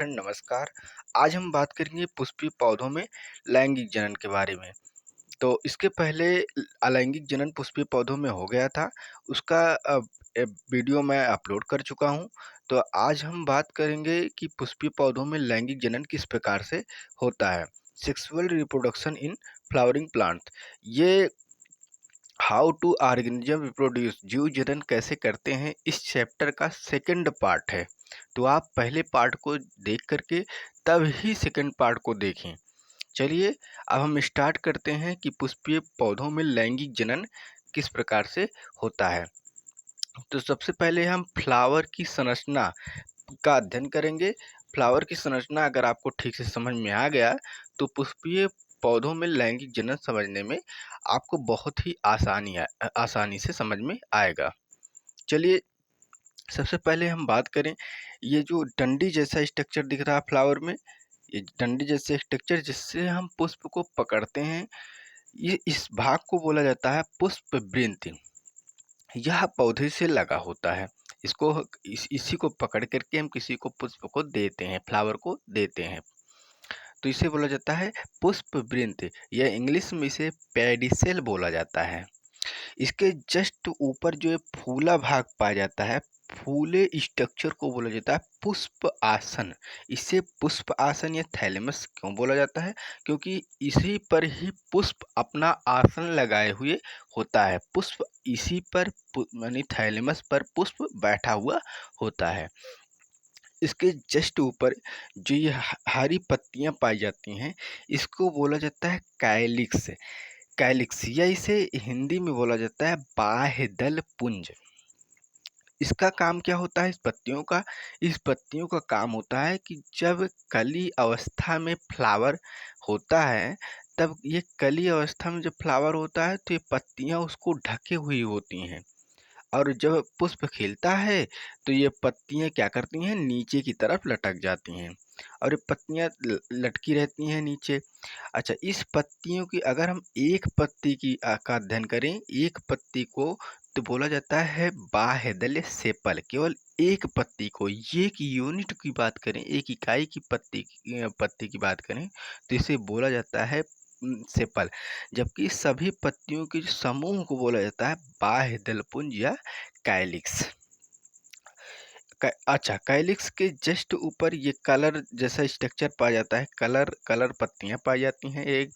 Friend नमस्कार। आज हम बात करेंगे पुष्पीय पौधों में लैंगिक जनन के बारे में। तो इसके पहले अलैंगिक जनन पुष्पीय पौधों में हो गया था, उसका वीडियो मैं अपलोड कर चुका हूँ। तो आज हम बात करेंगे कि पुष्पीय पौधों में लैंगिक जनन किस प्रकार से होता है। Sexual reproduction in flowering plant, ये हाउ टू ऑर्गेनिज्म रिप्रोड्यूस, जीव जनन कैसे करते हैं, इस चैप्टर का सेकंड पार्ट है। तो आप पहले पार्ट को देख करके तब ही सेकंड पार्ट को देखें। चलिए अब हम स्टार्ट करते हैं कि पुष्पीय पौधों में लैंगिक जनन किस प्रकार से होता है। तो सबसे पहले हम फ्लावर की संरचना का अध्ययन करेंगे। फ्लावर की संरचना अगर आपको ठीक से समझ में आ गया तो पुष्पीय पौधों में लैंगिक जनन समझने में आपको बहुत ही आसानी से समझ में आएगा। चलिए सबसे पहले हम बात करें, ये जो डंडी जैसा स्ट्रक्चर दिख रहा है फ्लावर में, ये डंडी जैसे स्ट्रक्चर जिससे हम पुष्प को पकड़ते हैं, ये इस भाग को बोला जाता है पुष्प वृंत। यह पौधे से लगा होता है। इसी को पकड़ करके हम किसी को पुष्प को देते हैं, फ्लावर को देते हैं, तो इसे बोला जाता है पुष्प वृंत, या इंग्लिश में इसे पेडिसेल बोला जाता है। इसके जस्ट ऊपर जो है फूला भाग पाया जाता है, फूले स्ट्रक्चर को बोला जाता है पुष्प आसन। इसे पुष्प आसन या थैलेमस क्यों बोला जाता है? क्योंकि इसी पर ही पुष्प अपना आसन लगाए हुए होता है। पुष्प इसी पर यानी थैलेमस पर पुष्प बैठा हुआ होता है। इसके जस्ट ऊपर जो ये हरी पत्तियां पाई जाती हैं, इसको बोला जाता है कैलिक्स। कैलिक्स या इसे हिंदी में बोला जाता है बाह्यदल पुंज। इसका काम क्या होता है इस पत्तियों का काम होता है कि जब कली अवस्था में फ्लावर होता है, तब ये कली अवस्था में जब फ्लावर होता है तो ये पत्तियां उसको ढके हुई होती हैं, और जब पुष्प खिलता है तो ये पत्तियां क्या करती हैं, नीचे की तरफ लटक जाती हैं, और ये पत्तियां लटकी रहती हैं नीचे। अच्छा, इस पत्तियों की अगर हम एक पत्ती का अध्ययन करें, एक पत्ती को, तो बोला जाता है बाह्यदल सेपल। केवल एक पत्ती को, एक यूनिट की बात करें, एक इकाई की पत्ती की बात करें तो इसे बोला जाता है सेपल। जबकि सभी पत्तियों के जो समूह को बोला जाता है बाह्यदल पुंज या कैलिक्स। अच्छा, कैलिक्स के जस्ट ऊपर ये कलर जैसा स्ट्रक्चर पाया जाता है। कलर पत्तियां पाई जाती हैं, एक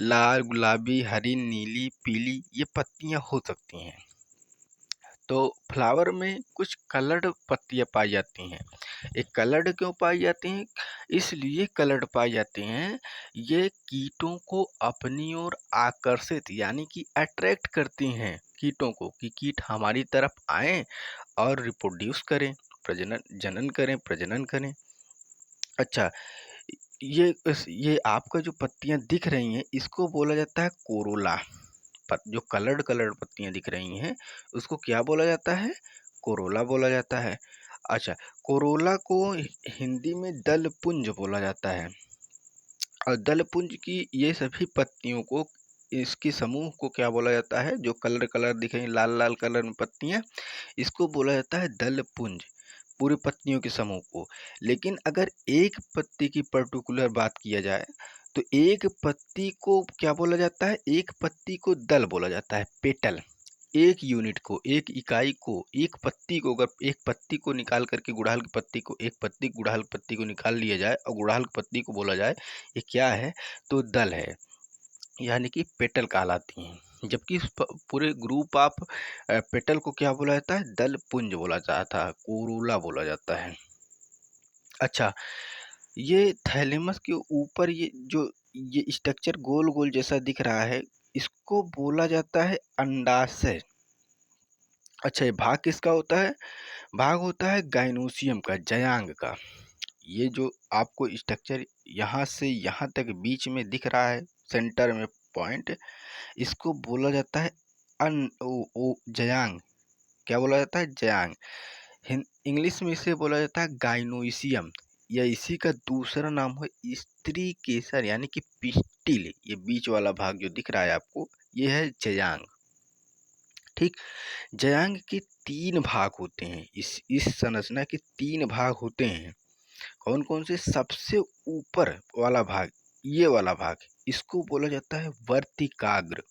लाल, गुलाबी, हरी, नीली, पीली, ये पत्तियां हो सकती हैं। तो फ्लावर में कुछ कलर्ड पत्तियां पाई जाती हैं। ये कलर्ड क्यों पाई जाती हैं? इसलिए कलर्ड पाई जाती हैं, ये कीटों को अपनी ओर आकर्षित यानी कि अट्रैक्ट करती हैं कीटों को, कि कीट हमारी तरफ आएं और रिप्रोड्यूस करें, प्रजनन करें। अच्छा, ये आपका जो पत्तियां दिख रही हैं, इसको बोला जाता है कोरोला। जो कलर्ड पत्तियां दिख रही हैं, उसको क्या बोला जाता है? कोरोला बोला जाता है। अच्छा, कोरोला को हिंदी में दलपुंज बोला जाता है, और दलपुंज की ये सभी पत्तियों को, इसके समूह को क्या बोला जाता है? जो कलर दिख रही लाल लाल कलर में पत्तियां, इसको बोला जाता है दलपुंज, पूरी पत्तियों के समूह को। लेकिन अगर एक पत्ती की पर्टिकुलर बात किया जाए तो एक पत्ती को क्या बोला जाता है? एक पत्ती को दल बोला जाता है, पेटल। एक यूनिट को, एक इकाई को, एक पत्ती को, अगर एक पत्ती को निकाल करके गुड़हल की पत्ती को, एक पत्ती गुड़हल पत्ती को निकाल लिया जाए और गुड़हल की पत्ती को बोला जाए ये क्या है, तो दल है, यानी कि पेटल कहलाती हैं। जबकि इस पूरे ग्रुप ऑफ पेटल को क्या बोला जाता है? दल पुंज बोला जाता है, कोरोला बोला जाता है। अच्छा, ये थैलेमस के ऊपर ये स्ट्रक्चर गोल गोल जैसा दिख रहा है, इसको बोला जाता है अंडाशय। अच्छा, ये भाग किसका होता है? भाग होता है गाइनोसियम का, जयांग का। ये जो आपको स्ट्रक्चर यहाँ से यहाँ तक बीच में दिख रहा है, सेंटर में पॉइंट, इसको बोला जाता है जयांग। क्या बोला जाता है? जयांग। इंग्लिश में इसे बोला जाता है गाइनोसियम, या इसी का दूसरा नाम है स्त्री केसर यानी कि पिस्टिल। ये बीच वाला भाग जो दिख रहा है आपको, ये है जयांग। ठीक, जयांग के तीन भाग होते हैं, इस संरचना के तीन भाग होते हैं। कौन कौन से? सबसे ऊपर वाला भाग, ये वाला भाग, इसको बोला जाता है वर्तिकाग्र।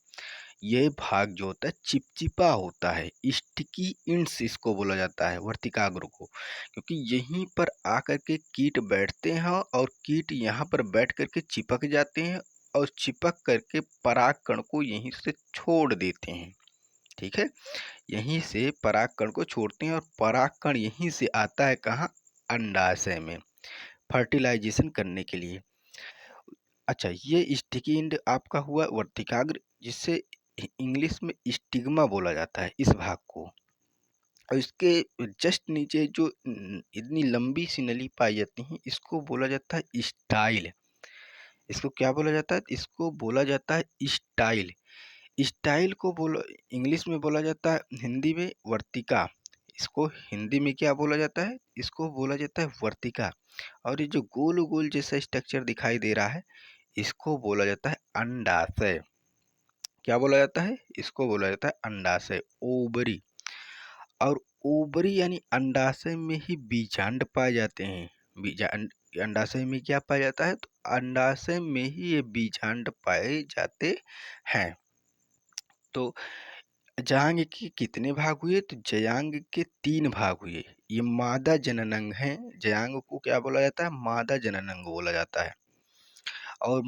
ये भाग जो होता है चिपचिपा होता है, स्टिकी इंड्स इसको बोला जाता है वर्तिकाग्र को, क्योंकि यहीं पर आकर के कीट बैठते हैं और कीट यहाँ पर बैठ करके चिपक जाते हैं और चिपक करके परागकण को यहीं से छोड़ देते हैं। ठीक है, यहीं से परागकण को छोड़ते हैं और परागकण यहीं से आता है कहाँ? अंडाशय में फर्टिलाइजेशन करने के लिए। अच्छा, ये स्टिकी इंड आपका हुआ वर्तिकाग्र, जिससे इंग्लिश में स्टिग्मा बोला जाता है इस भाग को। और इसके जस्ट नीचे जो इतनी लंबी सी नली पाई जाती है, इसको बोला जाता है स्टाइल। इसको क्या बोला जाता है? इसको बोला जाता है स्टाइल। स्टाइल को बोला, इंग्लिश में बोला जाता है, हिंदी में वर्तिका। इसको हिंदी में क्या बोला जाता है? इसको बोला जाता है वर्तिका। और ये जो गोल गोल जैसा स्ट्रक्चर दिखाई दे रहा है, इसको बोला जाता है अंडाशय। क्या बोला जाता है? इसको बोला जाता है अंडाशय, ओवरी। और ओवरी यानी अंडाशय में ही बीजांड पाए जाते हैं। अंडाशय में क्या पाया जाता है? तो अंडाशय में ही ये बीजांड पाए जाते हैं। तो जयांग के कितने भाग हुए? तो जयांग के 3 भाग हुए। ये मादा जननांग है। जयांग को क्या बोला जाता है? मादा जननांग बोला जाता है। और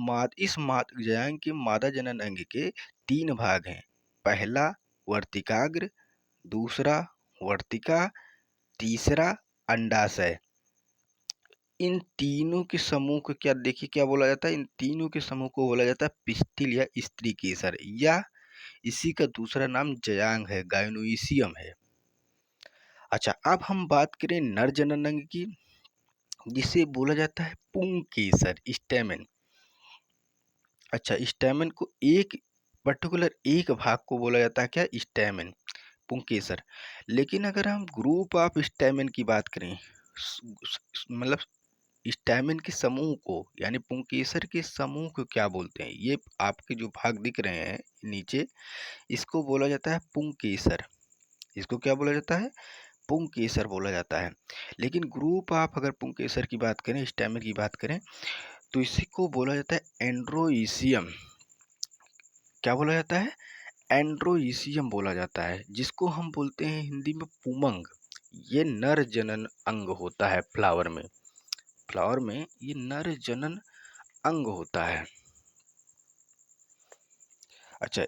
जयांग के मादा जनन अंग के 3 भाग हैं। पहला वर्तिकाग्र, दूसरा वर्तिका, तीसरा अंडाशय। इन तीनों के समूह को क्या, देखिए क्या बोला जाता है? इन तीनों के समूह को बोला जाता है पिस्टिल या स्त्री केसर, या इसी का दूसरा नाम जयांग है, गायनोइसियम है। अच्छा, अब हम बात करें नर जननांग की, जिसे बोला जाता है पुंकेसर, स्टेमेन। अच्छा, स्टेमेन को एक पर्टिकुलर एक भाग को बोला जाता है क्या? स्टेमेन, पुंकेसर। लेकिन अगर हम ग्रुप ऑफ स्टेमेन की बात करें, मतलब स्टेमेन के समूह को, यानी पुंकेसर के समूह को क्या बोलते हैं? ये आपके जो भाग दिख रहे हैं नीचे, इसको बोला जाता है पुंकेसर। इसको क्या बोला जाता है? पुंकेसर बोला जाता है। लेकिन ग्रुप ऑफ, अगर पुंकेसर की बात करें, स्टेमेन की बात करें, तो इसी को बोला जाता है एंड्रोइसियम। क्या बोला जाता है? एंड्रोइसियम बोला जाता है, जिसको हम बोलते हैं हिंदी में पुमंग। ये नर जनन अंग होता है फ्लावर में। फ्लावर में ये नर जनन अंग होता है। अच्छा,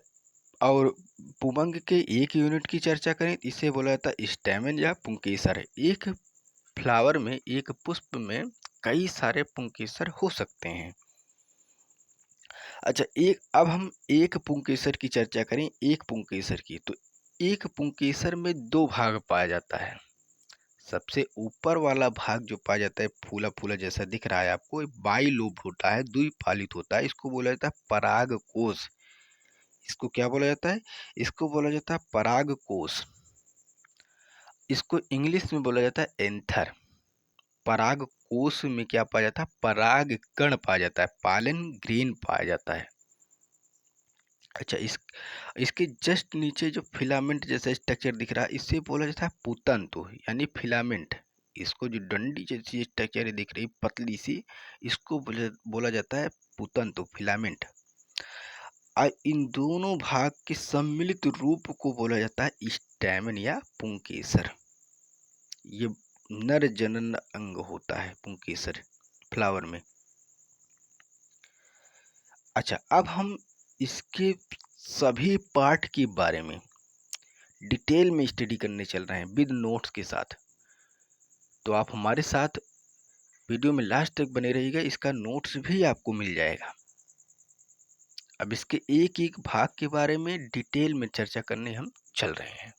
और पुमंग के एक यूनिट की चर्चा करें, इसे बोला जाता है स्टेमेन या पुंकेसर। एक फ्लावर में, एक पुष्प में कई सारे पुंकेसर हो सकते हैं। अच्छा, अब हम एक पुंकेसर की चर्चा करें, एक पुंकेसर की, तो एक पुंकेसर में 2 भाग पाया जाता है। सबसे ऊपर वाला भाग जो पाया जाता है, फूला फूला जैसा दिख रहा है आपको, बाइलोब होता है, द्विफालित होता है। इसको बोला जाता है परागकोश। इसको क्या बोला जाता है? इसको बोला जाता है परागकोश। इसको इंग्लिश में बोला जाता है एंथर। परागकोश में क्या पाया जाता है? परागकण पाया जाता है, पालन ग्रेन पाया जाता है। अच्छा, इसके जस्ट नीचे जो फिलामेंट जैसा स्ट्रक्चर दिख रहा है, इसे बोला जाता है पुतंतु, यानी फिलामेंट। इसको जो डंडी जैसी स्ट्रक्चर दिख रही पतली सी, इसको बोला जाता है पुतंतु, फिलामेंट। इन दोनों भाग के सम्मिलित रूप को बोला जाता है स्टैमेन या पुंकेसर। ये नर जनन अंग होता है पुंकेसर फ्लावर में। अच्छा, अब हम इसके सभी पार्ट के बारे में डिटेल में स्टडी करने चल रहे हैं विद नोट्स के साथ। तो आप हमारे साथ वीडियो में लास्ट तक बने रहिएगा, इसका नोट्स भी आपको मिल जाएगा। अब इसके एक एक भाग के बारे में डिटेल में चर्चा करने हम चल रहे हैं।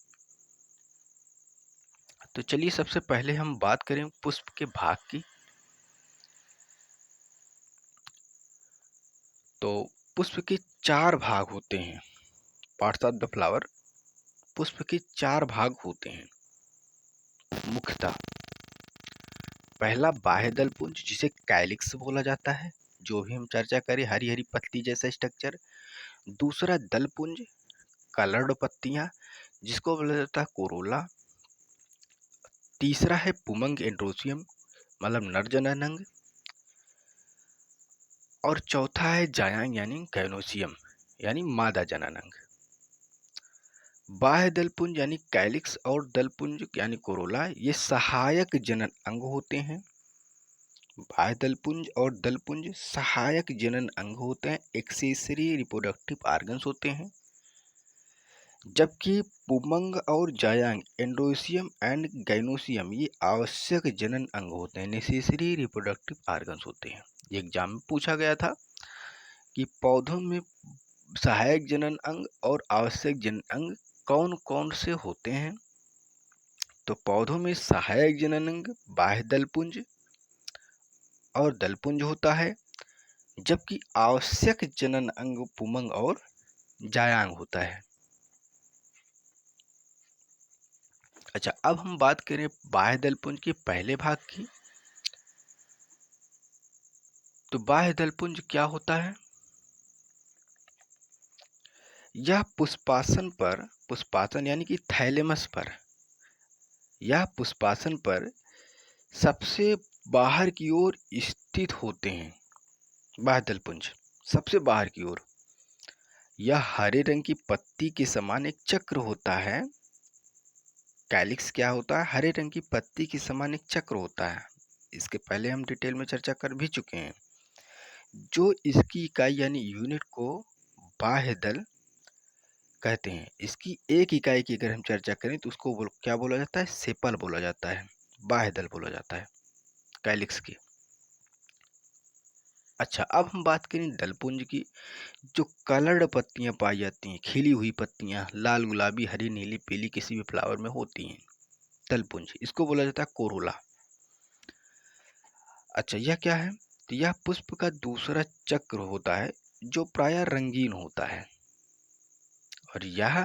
तो चलिए, सबसे पहले हम बात करें पुष्प के भाग की। तो पुष्प के 4 भाग होते हैं। पार्ट्स ऑफ द फ्लावर, पुष्प के 4 भाग होते हैं मुख्यतः। पहला बाह्य दल पुंज, जिसे कैलिक्स बोला जाता है, जो भी हम चर्चा करें, हरी हरी पत्ती जैसा स्ट्रक्चर। दूसरा दल पुंज, कलर्ड पत्तियां, जिसको बोला जाता है कोरोला। तीसरा है पुमंग एंड्रोसियम, मतलब नर जनन अंग। और चौथा है जायांग यानी गैनोसियम यानी मादा जनन अंग। बाह्य दलपुंज यानी कैलिक्स और दलपुंज यानी कोरोला ये सहायक जनन अंग होते हैं। बाह्य दलपुंज और दलपुंज सहायक जनन अंग होते हैं, एक्सेसरी रिप्रोडक्टिव ऑर्गन्स होते हैं। जबकि पुमंग और जायांग एंड्रोसियम एंड गैनोसियम ये आवश्यक जनन अंग होते हैं, नेसेसरी रिप्रोडक्टिव ऑर्गन्स होते हैं। ये एग्जाम में पूछा गया था कि पौधों में सहायक जनन अंग और आवश्यक जनन अंग कौन कौन से होते हैं। तो पौधों में सहायक जनन अंग बाह्य दलपुंज और दलपुंज होता है, जबकि आवश्यक जनन अंग पुमंग और जायांग होता है। अच्छा, अब हम बात करें बाह्य दलपुंज के पहले भाग की। तो बाह्य दलपुंज क्या होता है? यह पुष्पासन यानी कि थैलेमस पर या पुष्पासन पर सबसे बाहर की ओर स्थित होते हैं। बाह्य दलपुंज सबसे बाहर की ओर। यह हरे रंग की पत्ती के समान एक चक्र होता है। कैलिक्स क्या होता है? हरे रंग की पत्ती के समान एक चक्र होता है। इसके पहले हम डिटेल में चर्चा कर भी चुके हैं। जो इसकी इकाई यानी यूनिट को बाह्य दल कहते हैं। इसकी एक इकाई की अगर हम चर्चा करें तो उसको क्या बोला जाता है? सेपल बोला जाता है, बाह्य दल बोला जाता है कैलिक्स की। अच्छा, अब हम बात करें दलपुंज की। जो कलर्ड पत्तियां पाई जाती हैं, खिली हुई पत्तियां लाल, गुलाबी, हरी, नीली, पीली किसी भी फ्लावर में होती हैं, दलपुंज, इसको बोला जाता है कोरोला। अच्छा, यह क्या है? तो यह पुष्प का दूसरा चक्र होता है जो प्रायः रंगीन होता है। और यह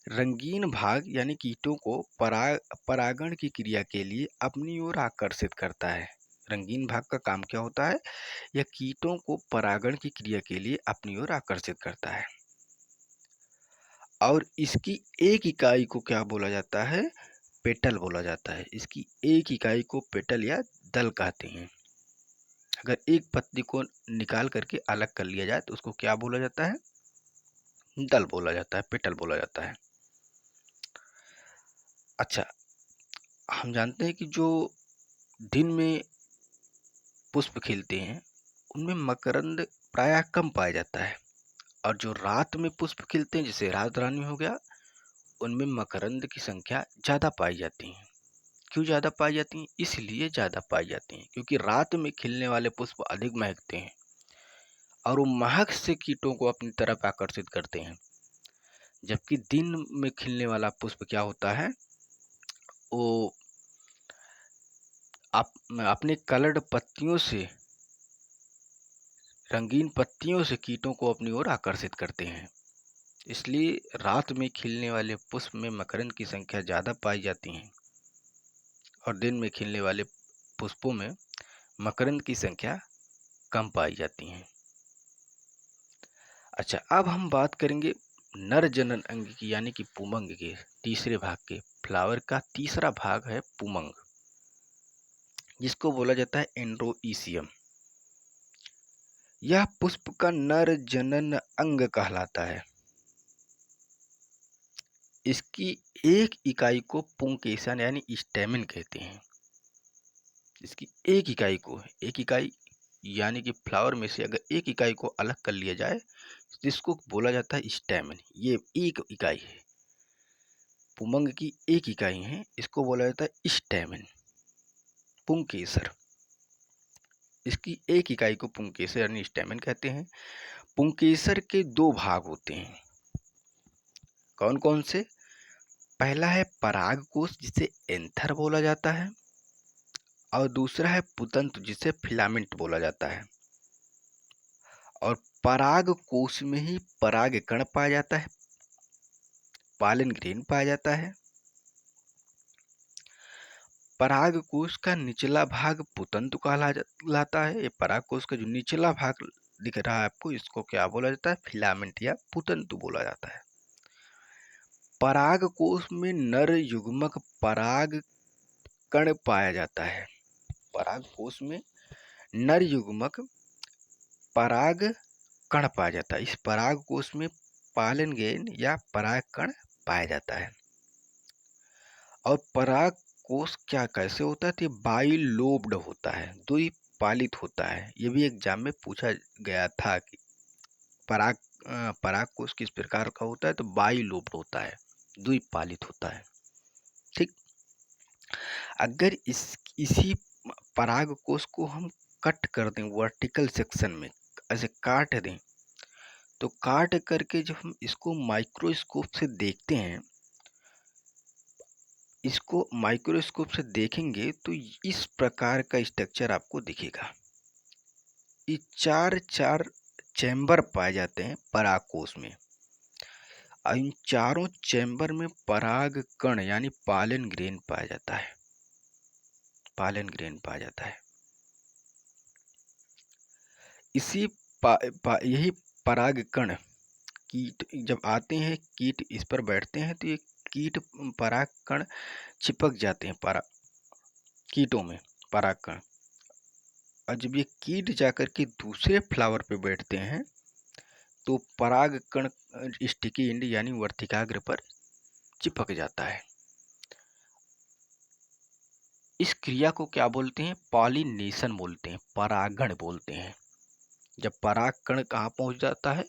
रंगीन भाग यानी कीटों को परागण की क्रिया के लिए अपनी ओर आकर्षित करता है। रंगीन भाग का काम क्या होता है? यह कीटों को परागण की क्रिया के लिए अपनी ओर आकर्षित करता है। और इसकी एक इकाई को क्या बोला जाता है? पेटल बोला जाता है। इसकी एक इकाई को पेटल या दल कहते हैं। अगर एक पत्ती को निकाल करके अलग कर लिया जाए तो उसको क्या बोला जाता है? दल बोला जाता है, पेटल बोला जाता है। अच्छा, हम जानते हैं कि जो दिन में पुष्प खिलते हैं उनमें मकरंद प्रायः कम पाया जाता है, और जो रात में पुष्प खिलते हैं जैसे रात रानी हो गया, उनमें मकरंद की संख्या ज़्यादा पाई जाती है। क्यों ज़्यादा पाई जाती हैं? इसलिए ज़्यादा पाई जाती हैं क्योंकि रात में खिलने वाले पुष्प अधिक महकते हैं और वो महक से कीटों को अपनी तरफ आकर्षित करते हैं। जबकि दिन में खिलने वाला पुष्प क्या होता है? वो अपने कलर्ड पत्तियों से, रंगीन पत्तियों से कीटों को अपनी ओर आकर्षित करते हैं। इसलिए रात में खिलने वाले पुष्प में मकरंद की संख्या ज़्यादा पाई जाती है और दिन में खिलने वाले पुष्पों में मकरंद की संख्या कम पाई जाती है। अच्छा, अब हम बात करेंगे नर जनन अंग की यानी कि पुमंग के तीसरे भाग के। फ्लावर का तीसरा भाग है पुमंग, जिसको बोला जाता है एंड्रोइसियम। यह पुष्प का नर जनन अंग कहलाता है। इसकी एक इकाई को पुंकेसन यानी स्टेमिन कहते हैं। इसकी एक इकाई यानी कि फ्लावर में से अगर एक इकाई को अलग कर लिया जाए जिसको बोला जाता है स्टेमिन। ये एक इकाई है, पुमंग की एक इकाई है, इसको बोला जाता है स्टेमिन, पुंकेसर। इसकी एक इकाई को पुंकेसर यानी स्टेमिन कहते हैं। पुंकेसर के दो भाग होते हैं। कौन कौन से? पहला है परागकोश जिसे एंथर बोला जाता है, और दूसरा है पुतंत्र जिसे फिलामेंट बोला जाता है। और पराग कोश में ही पराग कण पाया जाता है, पालन ग्रेन पाया जाता है। पराग कोश का निचला भाग पुतंतु कहलाता है। ये पराग कोश का जो निचला भाग दिख रहा है आपको, इसको क्या बोला जाता है? फिलामेंट या पुतंतु बोला जाता है। पराग कोश में नर युग्मक पराग कण पाया जाता है। पराग कोश में नर युग्मक पराग कण पाया जाता है। इस पराग कोश में पालन गेंद या पराग कण पाया जाता है। और पराग कोश क्या कैसे होता है, तो बाइलोब्ड होता है, द्विपालित होता है। ये भी एग्जाम में पूछा गया था कि पराग कोश किस प्रकार का होता है, तो बाइलोब्ड होता है, द्विपालित होता है। ठीक, अगर इसी पराग कोश को हम कट कर दें वर्टिकल सेक्शन में, ऐसे काट दें, तो काट करके जब हम इसको माइक्रोस्कोप से देखते हैं, इसको माइक्रोस्कोप से देखेंगे तो इस प्रकार का स्ट्रक्चर आपको दिखेगा। ये चार चैम्बर पाए जाते हैं पराग कोश में। इन चारों चैम्बर में पराग कण यानी पालन ग्रेन पाया जाता है, पालन ग्रेन पाया जाता है। यही पराग कण कीट जब आते हैं, कीट इस पर बैठते हैं, तो ये कीट पराग कण चिपक जाते हैं कीटों में पराग कण। और जब ये कीट जाकर के दूसरे फ्लावर पे बैठते हैं, तो पराग कण स्टिकी एंड यानी वर्तिकाग्र पर चिपक जाता है। इस क्रिया को क्या बोलते हैं, पॉलिनेशन बोलते हैं, परागण बोलते हैं। जब पराग कण कहाँ पहुंच जाता है,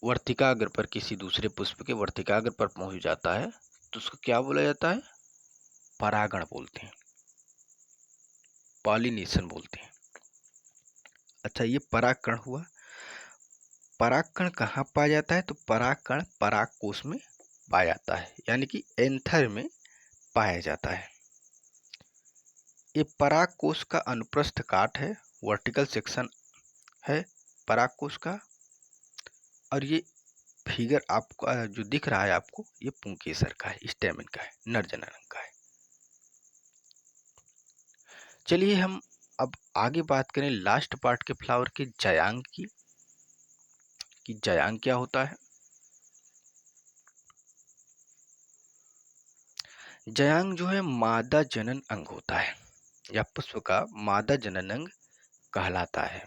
वर्तिकाग्र पर, किसी दूसरे पुष्प के वर्तिकाग्र पर पहुंच जाता है, तो उसको क्या बोला जाता है, परागण बोलते हैं, पॉलिनेशन बोलते हैं। अच्छा, ये परागकण हुआ। परागकण कहाँ पाया जाता है, तो परागकण पराग कोश में पाया जाता है, यानी कि एंथर में पाया जाता है। ये पराग कोश का अनुप्रस्थ काट है, वर्टिकल सेक्शन है पराग कोश का। और ये फिगर आपको जो दिख रहा है आपको, ये पुंकेसर का है, स्टेमिन का है, नर जननांग का है। चलिए हम अब आगे बात करें लास्ट पार्ट के फ्लावर के जयांग की, कि जयांग क्या होता है। जयांग जो है मादा जनन अंग होता है, या पुष्प का मादा जनन अंग कहलाता है।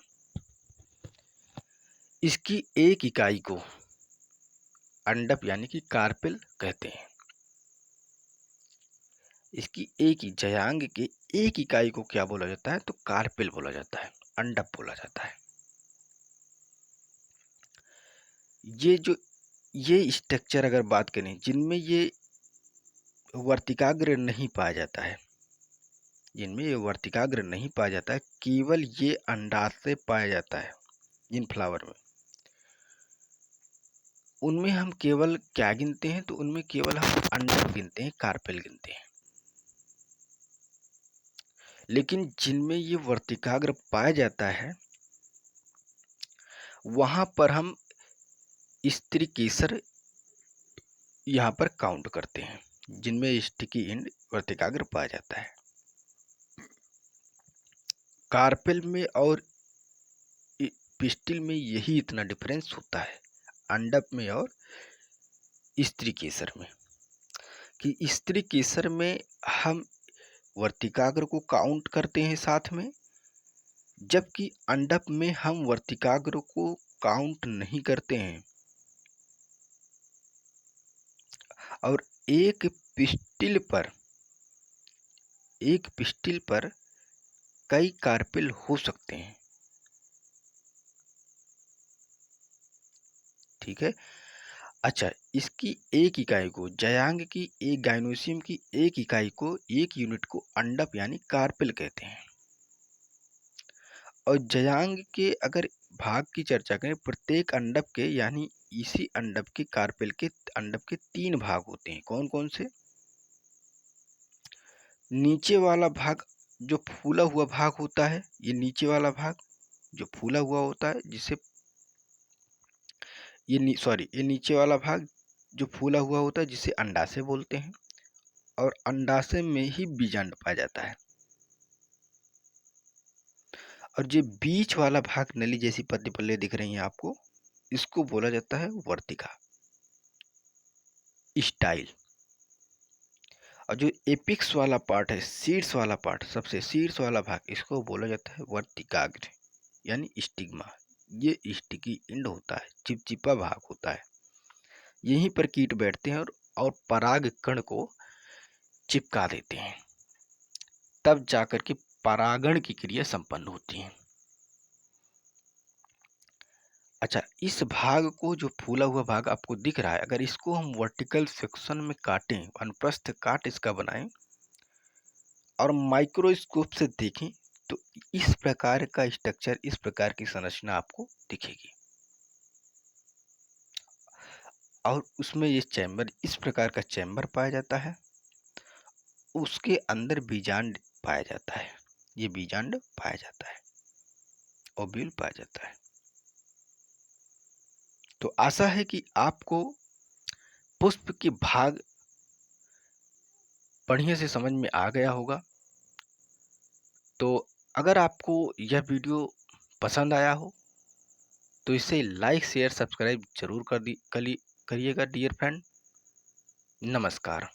इसकी एक इकाई को अंडप यानी कि कार्पेल कहते हैं। इसकी एक ही जयांग के एक इकाई को क्या बोला जाता है, तो कार्पेल बोला जाता है, अंडप बोला जाता है। ये स्ट्रक्चर अगर बात करें, जिनमें ये वर्तिकाग्र नहीं पाया जाता है, जिनमें ये वर्तिकाग्र नहीं पाया जाता है, केवल ये अंडाशय पाया जाता है जिन फ्लावर में, उनमें हम केवल क्या गिनते हैं, तो उनमें केवल हम अंडक गिनते हैं, कार्पेल गिनते हैं। लेकिन जिनमें ये वर्तिकाग्र पाया जाता है, वहां पर हम स्त्री केसर यहाँ पर काउंट करते हैं, जिनमें स्टिकी एंड वर्तिकाग्र पाया जाता है। कार्पेल में और पिस्टिल में यही इतना डिफरेंस होता है, अंडप में और स्त्री केसर में, कि स्त्री केसर में हम वर्तिकाग्र को काउंट करते हैं साथ में, जबकि अंडप में हम वर्तिकाग्र को काउंट नहीं करते हैं। और एक पिस्टिल पर कई कार्पेल हो सकते हैं। ठीक है। अच्छा, इसकी एक इकाई को, जयांग की एक गाइनोसियम की एक इकाई को, एक यूनिट को अंडप यानी कार्पेल कहते हैं। और जयांग के अगर भाग की चर्चा करें, प्रत्येक अंडप के यानी इसी अंडप के कार्पेल के अंडप के 3 भाग होते हैं। कौन कौन से, नीचे वाला भाग जो फूला हुआ भाग होता है, ये नीचे वाला भाग जो फूला हुआ होता है, जिसे ये नीचे वाला भाग जो फूला हुआ होता है, जिसे अंडाशय बोलते हैं। और अंडाशय में ही बीजांड पाया जाता है। और जो बीच वाला भाग नली जैसी पत्ती पल्ले दिख रही हैं आपको, इसको बोला जाता है वर्तिका, स्टाइल। और जो एपिक्स वाला पार्ट है, शीर्ष वाला पार्ट, सबसे शीर्ष वाला भाग, इसको बोला जाता है वर्तिकाग्र यानी स्टिग्मा। ये स्टिकी एंड होता है, चिपचिपा भाग होता है। यहीं पर कीट बैठते हैं और पराग कण को चिपका देते हैं, तब जाकर के परागण की क्रिया संपन्न होती है। अच्छा, इस भाग को, जो फूला हुआ भाग आपको दिख रहा है, अगर इसको हम वर्टिकल सेक्शन में काटें, अनुप्रस्थ काट इसका बनाएं और माइक्रोस्कोप से देखें, तो इस प्रकार का स्ट्रक्चर, इस प्रकार की संरचना आपको दिखेगी। और उसमें ये चैम्बर, इस प्रकार का चैम्बर पाया जाता है, उसके अंदर बीजांड पाया जाता है, ये बीजांड पाया जाता है, ओव्यूल पाया जाता है। तो आशा है कि आपको पुष्प के भाग बढ़िया से समझ में आ गया होगा। तो अगर आपको यह वीडियो पसंद आया हो तो इसे लाइक शेयर सब्सक्राइब जरूर करिएगा डियर फ्रेंड। नमस्कार।